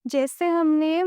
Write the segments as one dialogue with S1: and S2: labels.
S1: जैसे हमने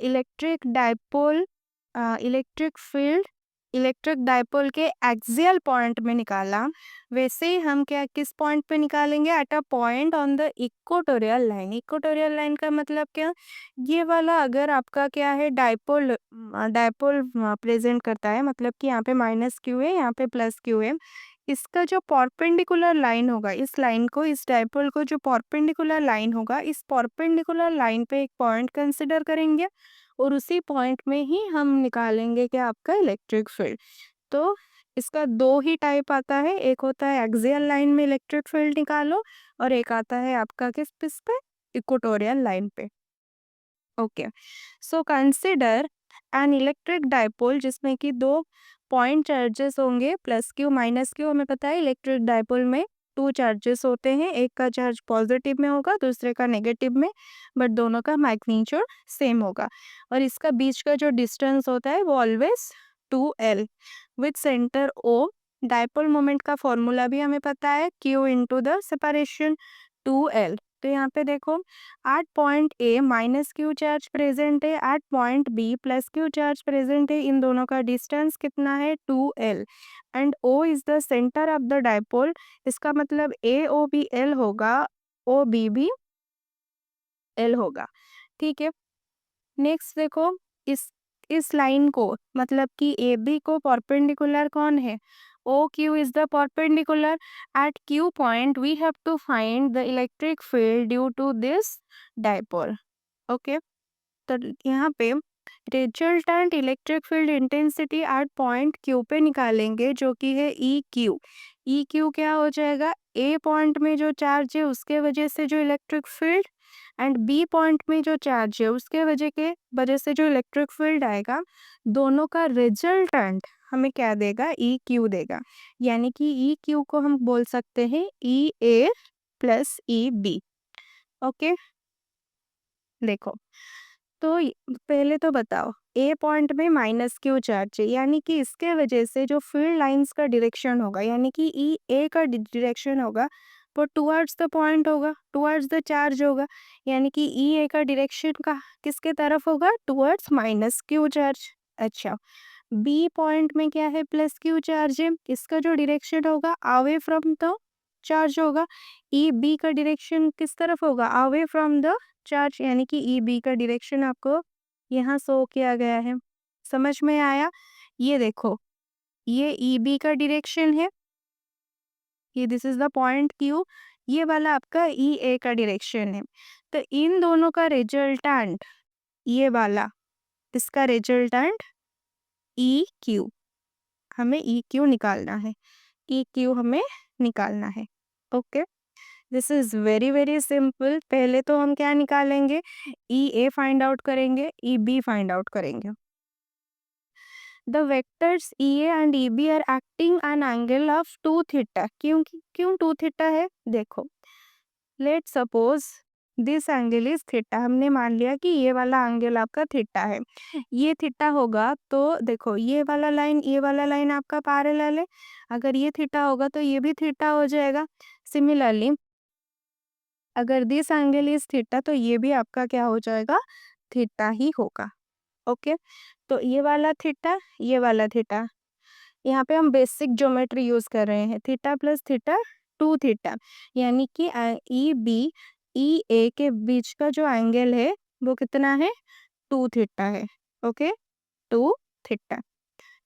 S1: electric dipole electric field electric dipole के एक्सियल पॉइंट में निकाला, वैसे ही हम क्या किस पॉइंट पे निकालेंगे? At a point on the equatorial line. Equatorial line का मतलब क्या? ये वाला अगर आपका क्या है, डायपोल डायपोल प्रेजेंट करता है, मतलब कि यहाँ पे माइनस क्यू है, यहाँ पे प्लस क्यू है। इसका जो परपेंडिकुलर लाइन होगा, इस लाइन को, इस डायपोल को जो परपेंडिकुलर लाइन होगा, इस परपेंडिकुलर लाइन पे एक पॉइंट कंसिडर करेंगे और उसी पॉइंट में ही हम निकालेंगे क्या? आपका इलेक्ट्रिक फील्ड। तो इसका दो ही टाइप आता है, एक होता है एक्सियल लाइन में इलेक्ट्रिक फील्ड निकालो, और एक आता है आपका किस पे? इक्वेटोरियल लाइन पे। Okay, so consider an electric dipole जिसमें कि दो पॉइंट चार्जेस होंगे, प्लस क्यू माइनस क्यू। हमें पता है इलेक्ट्रिक डायपोल में टू चार्जेस होते हैं, एक का चार्ज पॉजिटिव में होगा, दूसरे का नेगेटिव में, बट दोनों का मैग्नीट्यूड सेम होगा। और इसका बीच का जो डिस्टेंस होता है वो always 2L with centre O। Dipole moment का फॉर्मूला भी हमें पता है, Q into the separation 2L। तो यहाँ पे देखो, at point A minus Q charge present है, at point B plus Q charge present है। इन दोनों का डिस्टेंस कितना है? 2L। And O is the centre of the dipole. इसका मतलब AO भी L होगा, OB भी L होगा। ठीक है, नेक्स्ट देखो, इस लाइन को, मतलब कि AB को परपेंडिकुलर कौन है? OQ is the perpendicular. At Q point we have to find the electric field due to this dipole. Okay, तो यहाँ पे resultant electric field intensity at point Q पे निकालेंगे, जो कि है EQ। EQ क्या हो जाएगा? A पॉइंट में जो चार्ज है उसके वजह से जो electric field, and B point में जो चार्ज है उसके वजह से जो इलेक्ट्रिक फील्ड आएगा, दोनों का रिजल्टेंट हमें क्या देगा? EQ देगा। यानी कि EQ को हम बोल सकते हैं EA प्लस EB। ओके, देखो, तो पहले तो बताओ, ए पॉइंट में माइनस क्यू चार्ज है, यानी कि इसके वजह से जो फील्ड लाइंस का डायरेक्शन होगा, यानी कि ई ए का डायरेक्शन होगा, वो टुवर्ड्स द पॉइंट होगा, टुवर्ड्स द चार्ज होगा। यानी कि ई ए का डायरेक्शन का किसके तरफ होगा? Towards minus Q charge. अच्छा, बी पॉइंट में क्या है? प्लस क्यू चार्ज है, इसका जो डायरेक्शन होगा अवे फ्रॉम द चार्ज होगा। ई बी का डायरेक्शन किस तरफ होगा? Away from the charge. यानी कि ई बी का डायरेक्शन आपको यहाँ शो किया गया है। समझ में आया? ये देखो, ये ई बी का डायरेक्शन है, ये this is the point Q. ये वाला आपका ई ए का डायरेक्शन है। तो इन दोनों का रिजल्टेंट, ये वाला, इसका रिजल्टेंट ई क्यू, हमें ई क्यू निकालना है। ई क्यू हमें निकालना है। Okay, this is very very simple. पहले तो हम क्या निकालेंगे? ई ए फाइंड आउट करेंगे, ई बी फाइंड आउट करेंगे। The vectors E A and E B are acting an angle of 2 theta. क्यों 2 थीटा है? देखो, let suppose this angle is theta. हमने मान लिया कि ये वाला एंगल आपका थीटा है, ये थीटा होगा। तो देखो, ये वाला लाइन आपका पैरेलल है। अगर ये थीटा होगा तो ये भी थीटा हो जाएगा। सिमिलरली, अगर दिस एंगल इज थीटा तो ये भी आपका क्या हो जाएगा? थीटा ही होगा। ओके, तो ये वाला थीटा, ये वाला थीटा, यहाँ पे हम बेसिक ज्योमेट्री यूज कर रहे हैं। थीटा प्लस थीटा 2 थीटा, यानी कि ई बी ई ए के बीच का जो एंगल है वो कितना है? 2 थीटा है। Okay, 2 theta.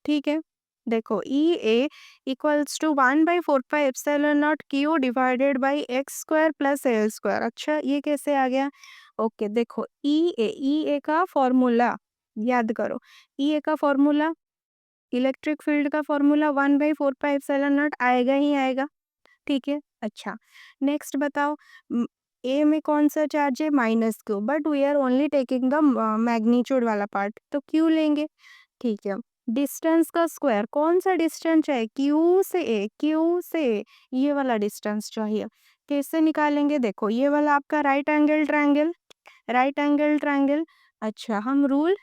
S1: ठीक है, देखो, E A equals to 1/4πε0 Q divided by X square plus L square. अच्छा, ये कैसे आ गया? ओके, देखो, ई ए का फॉर्मूला याद करो। ई ए का फॉर्मूला, इलेक्ट्रिक फील्ड का फॉर्मूला 1/4πε0 आएगा ही आएगा। ठीक है, अच्छा, नेक्स्ट बताओ, ए में कौन सा चार्ज है? Minus q, but we are only taking the magnitude वाला पार्ट, तो क्यू लेंगे। ठीक है, डिस्टेंस का स्क्वायर, कौन सा डिस्टेंस चाहिए? क्यू से ए, क्यू से ए, ये वाला डिस्टेंस चाहिए। कैसे निकालेंगे? देखो, ये वाला आपका right angle triangle, right angle triangle. अच्छा, हम रूल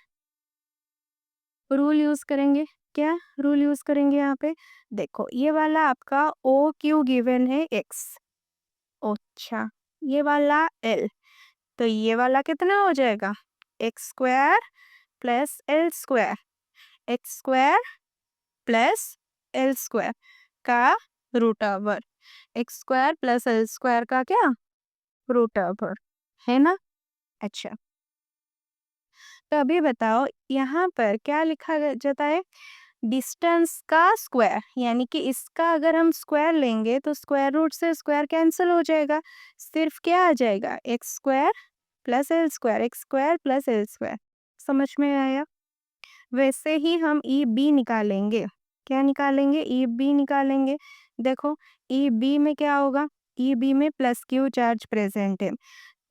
S1: रूल यूज करेंगे। क्या रूल यूज करेंगे यहाँ पे? देखो, ये वाला आपका ओ क्यू गिवन है एक्स। अच्छा, ये वाला एल, तो ये वाला कितना हो जाएगा, X square plus L square, X square plus L square का root over, X square plus L square का क्या रूट ओवर, है ना। अच्छा, तो अभी बताओ यहाँ पर क्या लिखा जाता है, डिस्टेंस का स्क्वायर, यानी कि इसका अगर हम स्क्वायर लेंगे तो स्क्वायर रूट से स्क्वायर कैंसिल हो जाएगा, सिर्फ क्या आ जाएगा, X square plus L square, X square plus L square. समझ में आया। वैसे ही हम ई बी निकालेंगे, क्या निकालेंगे, ई बी निकालेंगे। देखो ई बी में क्या होगा, ई बी में प्लस क्यू चार्ज प्रेजेंट है,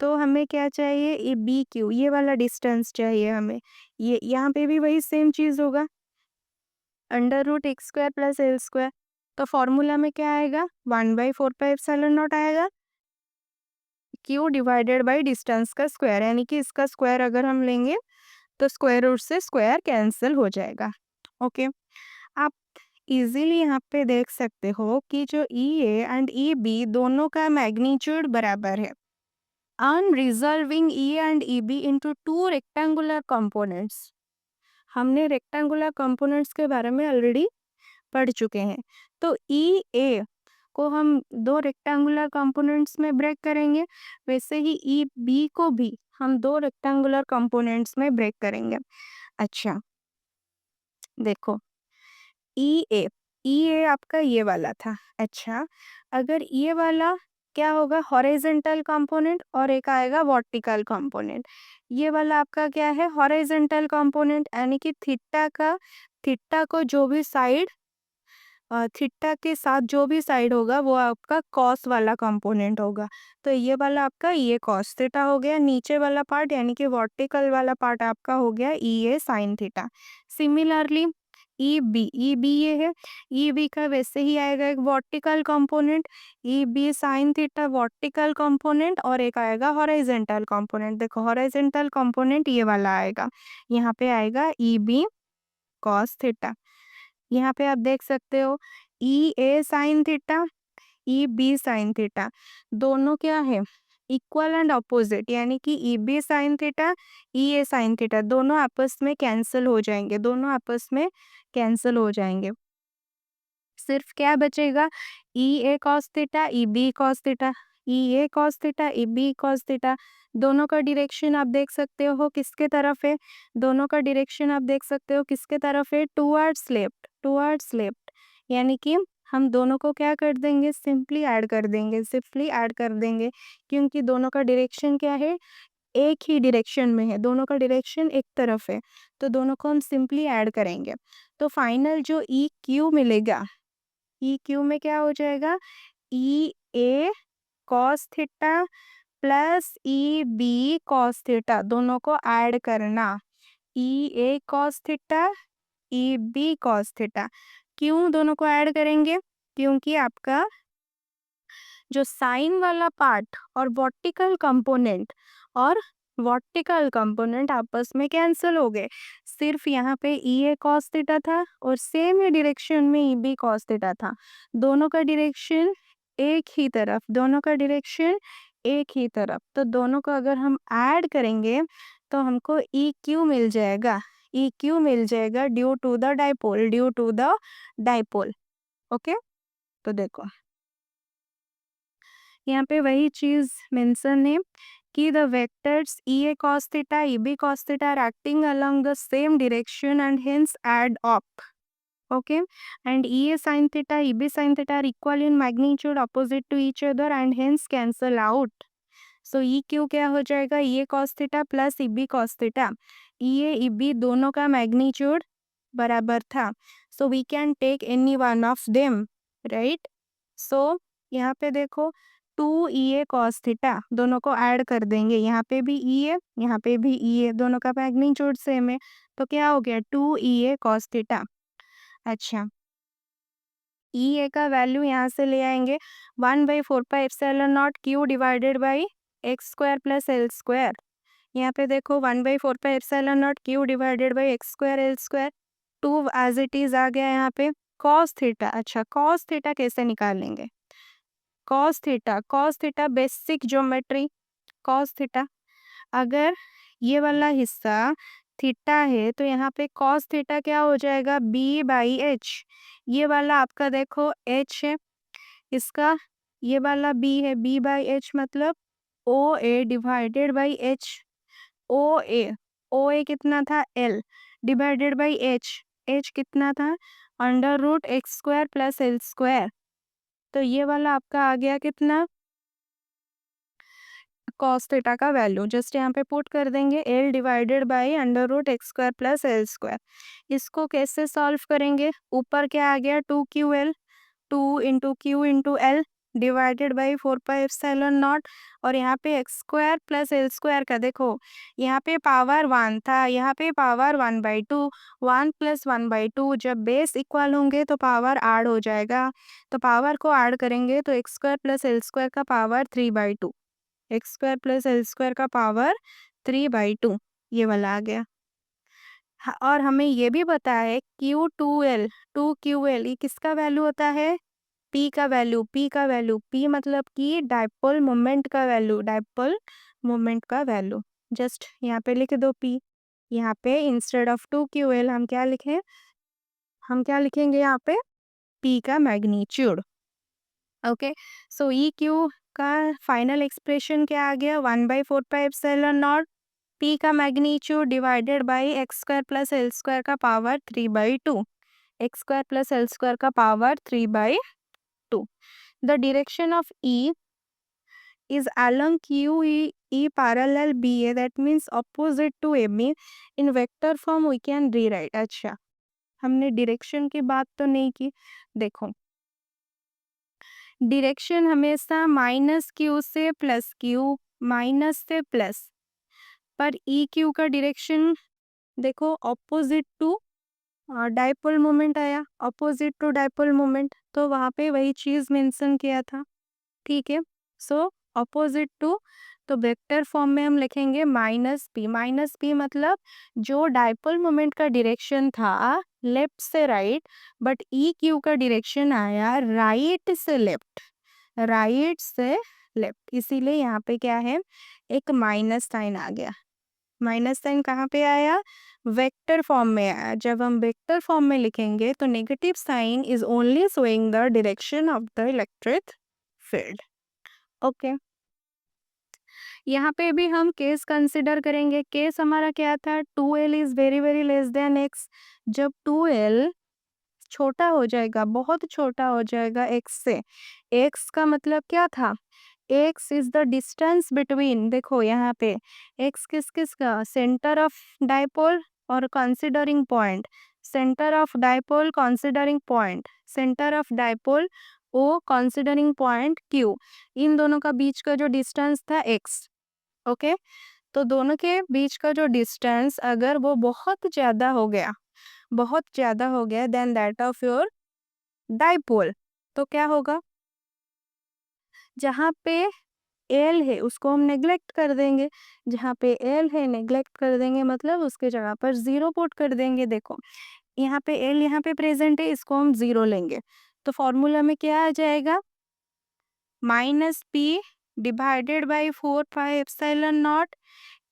S1: तो हमें क्या चाहिए, ये बी क्यू, ये वाला डिस्टेंस चाहिए हमें। ये यहाँ पे भी वही सेम चीज़ होगा, under root x square plus L square. तो फॉर्मूला में क्या आएगा, 1/4πε0 आएगा, क्यू डिवाइडेड बाई डिस्टेंस का स्क्वायर, यानी कि इसका स्क्वायर अगर हम लेंगे तो स्क्वायर रूट से स्क्वायर कैंसिल हो जाएगा। ओके, आप इजीली यहाँ पे देख सकते हो कि जो ई ए एंड ई बी दोनों का मैग्नीट्यूड बराबर है। On resolving E and EB into two rectangular components, हमने रेक्टेंगुलर कंपोनेंट्स के बारे में ऑलरेडी पढ़ चुके हैं। तो ई ए को हम दो रेक्टेंगुलर कंपोनेंट्स में ब्रेक करेंगे, वैसे ही ई बी को भी हम दो रेक्टेंगुलर कंपोनेंट्स में ब्रेक करेंगे। अच्छा देखो, ई ए आपका ये वाला था। अच्छा, अगर ये वाला क्या होगा, हॉरिजॉन्टल कंपोनेंट और एक आएगा वर्टिकल कंपोनेंट। ये वाला आपका क्या है, हॉरिजॉन्टल कंपोनेंट, यानी कि थीटा को जो भी साइड, थीटा के साथ जो भी साइड होगा वो आपका कॉस वाला कंपोनेंट होगा। तो ये वाला आपका ये कॉस थीटा हो गया, नीचे वाला पार्ट यानी कि वर्टिकल वाला पार्ट आपका हो गया E A sine theta. Similarly E B ये है, ई बी का वैसे ही आएगा एक vertical component, E B sine theta vertical component, और एक आएगा हॉरिजॉन्टल कंपोनेंट। देखो हॉरिजॉन्टल कंपोनेंट ये वाला आएगा, यहाँ पे आएगा ई बी कॉस थीटा। यहाँ पे आप देख सकते हो E A sine theta, E B sine theta, दोनों क्या है, इक्वल एंड अपोजिट, यानी कि E B sine theta, E A sine theta दोनों आपस में कैंसिल हो जाएंगे, दोनों आपस में कैंसिल हो जाएंगे। सिर्फ क्या बचेगा, E A cos theta, E B cos theta, E A cos theta, E B cos theta. दोनों का डायरेक्शन आप देख सकते हो किसके तरफ है, दोनों का डायरेक्शन आप देख सकते हो किसके तरफ है, टुवर्ड्स लेफ्ट, टुवर्ड्स लेफ्ट। यानी कि हम दोनों को क्या कर देंगे, सिंपली ऐड कर देंगे, सिंपली ऐड कर देंगे, क्योंकि दोनों का डायरेक्शन क्या है, एक ही डायरेक्शन में है, दोनों का डायरेक्शन एक तरफ है, तो दोनों को हम सिंपली ऐड करेंगे। तो फाइनल जो ई क्यू मिलेगा, ई क्यू में क्या हो जाएगा, E A cos theta plus E B cos theta, दोनों को ऐड करना, E A cos theta, E B cos theta. क्यों दोनों को ऐड करेंगे, क्योंकि आपका जो साइन वाला पार्ट और वर्टिकल कंपोनेंट आपस में कैंसिल हो गए, सिर्फ यहाँ पे ई ए कॉस थीटा था और सेम ही डायरेक्शन में ई बी कॉस थीटा था, दोनों का डायरेक्शन एक ही तरफ, दोनों का डायरेक्शन एक ही तरफ, तो दोनों को अगर हम ऐड करेंगे तो हमको ई क्यू मिल जाएगा, ई क्यू मिल जाएगा due to the dipole, due to the dipole. Okay, तो देखो यहाँ पे वही चीज मेंशन है कि the vectors EA cos theta, EB cos theta are acting along the same direction and hence add up. Okay, and EA sin theta, EB sin theta are equal in magnitude, opposite to each other and hence cancel out. So EQ क्या हो जाएगा, EA cos theta plus EB cos theta, EA EB दोनों का magnitude बराबर था, so we can take any one of them, right? So यहाँ पे देखो 2EA cos थीटा, दोनों को ऐड कर देंगे, यहाँ पे भी EA, यहाँ पे भी EA, दोनों का मैग्नीट्यूड सेम है, तो क्या हो गया 2EA cos थीटा। अच्छा, EA का वैल्यू यहाँ से ले आएंगे 1/4πε0 Q divided by X square plus L square. यहाँ पे देखो 1/4πε0 Q divided by X square L square, 2 as it is आ गया यहाँ पे cos थीटा। अच्छा, cos थीटा कैसे निकालेंगे, cos theta basic geometry, cos theta अगर ये वाला हिस्सा थीटा है तो यहाँ पे कॉस थीटा क्या हो जाएगा, b/h। ये वाला आपका देखो h है, इसका ये वाला b है, b/h मतलब OA divided by h। OA कितना था, L डिवाइडेड बाई h कितना था, √x² प्लस L²। तो ये वाला आपका आ गया कितना, कॉस थीटा का वैल्यू जस्ट यहाँ पे पुट कर देंगे, L divided by √x² plus L²। इसको कैसे सॉल्व करेंगे, ऊपर क्या आ गया 2QL, 2 into Q into L divided by 4πε0, और यहाँ पे x² प्लस L² का देखो, यहाँ पे पावर 1 था, यहाँ पे पावर 1/2, 1 प्लस 1/2 जब बेस इक्वल होंगे तो पावर ऐड हो जाएगा, तो पावर को ऐड करेंगे तो x² प्लस L² का पावर 3/2, x² प्लस L² का पावर 3/2 ये वाला आ गया। और हमें ये भी पता है Q2L 2QL ये किसका वैल्यू होता है, P का वैल्यू, P मतलब कि डाइपोल मोमेंट का वैल्यू, डाइपोल मोमेंट का वैल्यू। जस्ट यहाँ पे लिख दो P। यहाँ पे इंस्टेड ऑफ 2QL हम क्या लिखेंगे यहाँ पे, P का मैग्नीट्यूड। ओके, सो EQ का फाइनल एक्सप्रेशन क्या आ गया, 1/4πε0, P का magnitude divided by x² plus L² का पावर 3/2, x² प्लस L² का power 3/2। The direction of E is along QE parallel BA, that means opposite to AB. In vector form we can rewrite। अच्छा, हमने direction की बात तो नहीं की। देखो, डायरेक्शन हमेशा -q से +q, माइनस से प्लस, पर EQ का डायरेक्शन देखो ऑपोजिट टू डाइपोल मोमेंट आया, ऑपोजिट टू डाइपोल मोमेंट, तो वहाँ पे वही चीज़ मेंशन किया था। ठीक है, सो ऑपोजिट टू, तो वेक्टर फॉर्म में हम लिखेंगे -p मतलब जो डाइपोल मोमेंट का डायरेक्शन था लेफ्ट से राइट, बट EQ का डायरेक्शन आया राइट से लेफ्ट, राइट से लेफ्ट, इसीलिए यहाँ पे क्या है, एक माइनस साइन आ गया। माइनस साइन कहाँ पे आया, वेक्टर फॉर्म में आया। जब हम वेक्टर फॉर्म में लिखेंगे तो negative sign is only showing the direction of the electric field. Okay, यहाँ पे भी हम केस कंसिडर करेंगे। केस हमारा क्या था, 2L is very very less than x। जब 2L छोटा हो जाएगा, बहुत छोटा हो जाएगा x से, x का मतलब क्या था, x is the distance between, देखो यहाँ पे x किस किस का, सेंटर ऑफ डाइपोल और considering point, centre of dipole considering point, centre of dipole O considering point Q, इन दोनों का बीच का जो डिस्टेंस था x। ओके, तो दोनों के बीच का जो डिस्टेंस अगर वो बहुत ज़्यादा हो गया, बहुत ज़्यादा हो गया then that of your dipole, तो क्या होगा, जहाँ पे एल है उसको हम नेग्लेक्ट कर देंगे, जहाँ पे एल है नेग्लेक्ट कर देंगे मतलब उसके जगह पर ज़ीरो पुट कर देंगे। देखो यहाँ पे एल यहाँ पे प्रेजेंट है, इसको हम ज़ीरो लेंगे, तो फॉर्मूला में क्या आ जाएगा, -p डिवाइडेड बाई 4πε0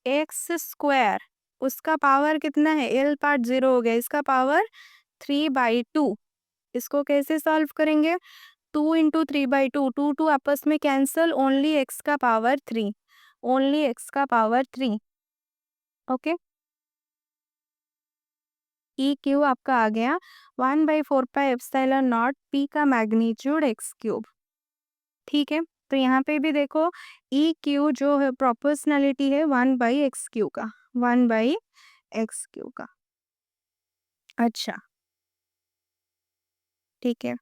S1: x², उसका पावर कितना है, एल पार्ट ज़ीरो हो गया, इसका पावर 3/2। इसको कैसे सॉल्व करेंगे, 2 इंटू 3/2, 2 आपस में कैंसल, ओनली x का पावर 3, ओनली x का पावर 3। ओके, EQ आपका आ गया 1/4πε0 p का मैग्नीट्यूड x³। ठीक है, तो यहाँ पे भी देखो EQ जो है प्रोपोर्शनलिटी है 1/x³ का, 1/x³ का। अच्छा, ठीक है,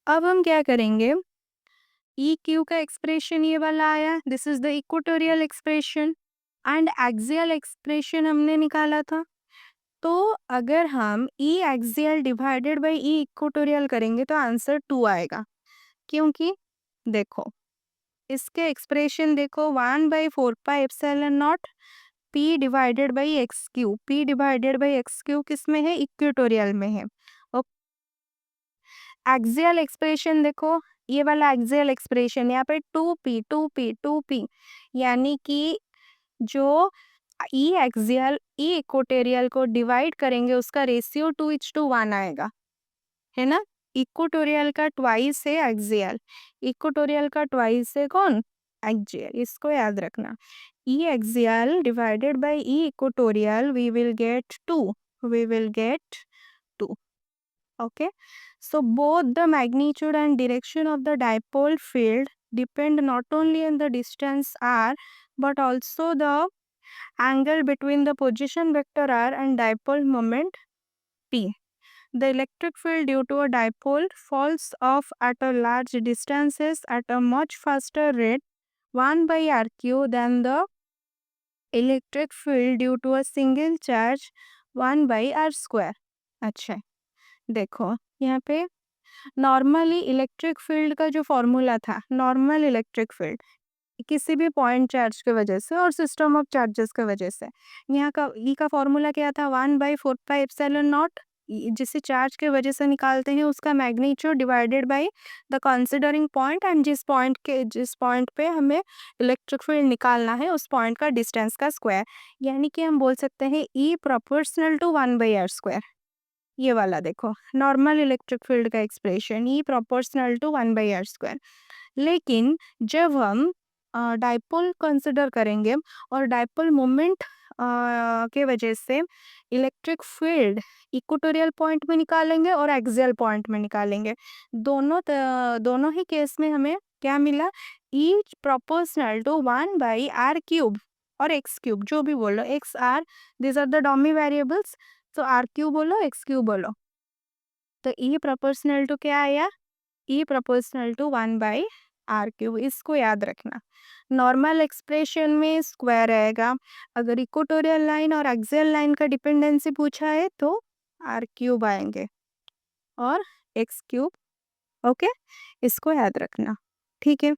S1: अब हम क्या करेंगे, EQ का एक्सप्रेशन ये वाला आया, this is the equatorial expression, and axial expression हमने निकाला था। तो अगर हम E axial divided by E equatorial करेंगे तो आंसर 2 आएगा, क्योंकि देखो इसके एक्सप्रेशन देखो, 1/4πε0 P divided by x³, P divided by x³ किस में है, इक्वेटोरियल में है। एक्सियल एक्सप्रेशन देखो, ये वाला एक्सियल एक्सप्रेशन यहाँ पे 2p यानी कि जो ई एक्सियल ई इक्वेटोरियल को डिवाइड करेंगे उसका रेशियो 2:1 आएगा, है ना। इक्वेटोरियल का ट्वाइस है एक्सियल, इक्वेटोरियल का ट्वाइस है कौन, एक्सियल, इसको याद रखना। E axial divided by E equatorial we will get 2, we will get 2. Okay, so both the magnitude and direction of the dipole field depend not only on the distance r but also the angle between the position vector r and dipole moment p. The electric field due to a dipole falls off at a large distances at a much faster rate 1 by rq than the electric field due to a single charge 1 by r square. अच्छा, देखो यहाँ पे normally electric field का जो formula था, normal electric field किसी भी point charge के वजह से और सिस्टम ऑफ चार्जेस के वजह से, यहाँ का ई का फॉर्मूला क्या था, 1/4πε0, जिसे चार्ज के वजह से निकालते हैं उसका magnitude divided by the considering point, and जिस पॉइंट पे हमें इलेक्ट्रिक फील्ड निकालना है उस पॉइंट का डिस्टेंस का स्क्वायर, यानी कि हम बोल सकते हैं ई प्रोपोर्शनल टू 1/r²। ये वाला देखो नॉर्मल इलेक्ट्रिक फील्ड का expression E proportional to 1/r²। लेकिन जब हम डाइपोल कंसिडर करेंगे और डाइपोल मोमेंट के वजह से इलेक्ट्रिक फील्ड इक्वेटोरियल पॉइंट में निकालेंगे और एक्सियल पॉइंट में निकालेंगे, दोनों ही केस में हमें क्या मिला, ई प्रोपोर्शनल टू 1/r³ और x³ जो भी बोलो, x r this are the dummy variables, तो r³ बोलो x³ बोलो, तो ई प्रोपोर्शनल टू क्या आया, ई प्रोपोर्शनल टू 1/r³, इसको याद रखना। नॉर्मल एक्सप्रेशन में स्क्वायर आएगा, अगर इक्वेटोरियल लाइन और एक्सियल लाइन का डिपेंडेंसी पूछा है तो r³ आएंगे और x³। ओके, इसको याद रखना, ठीक है।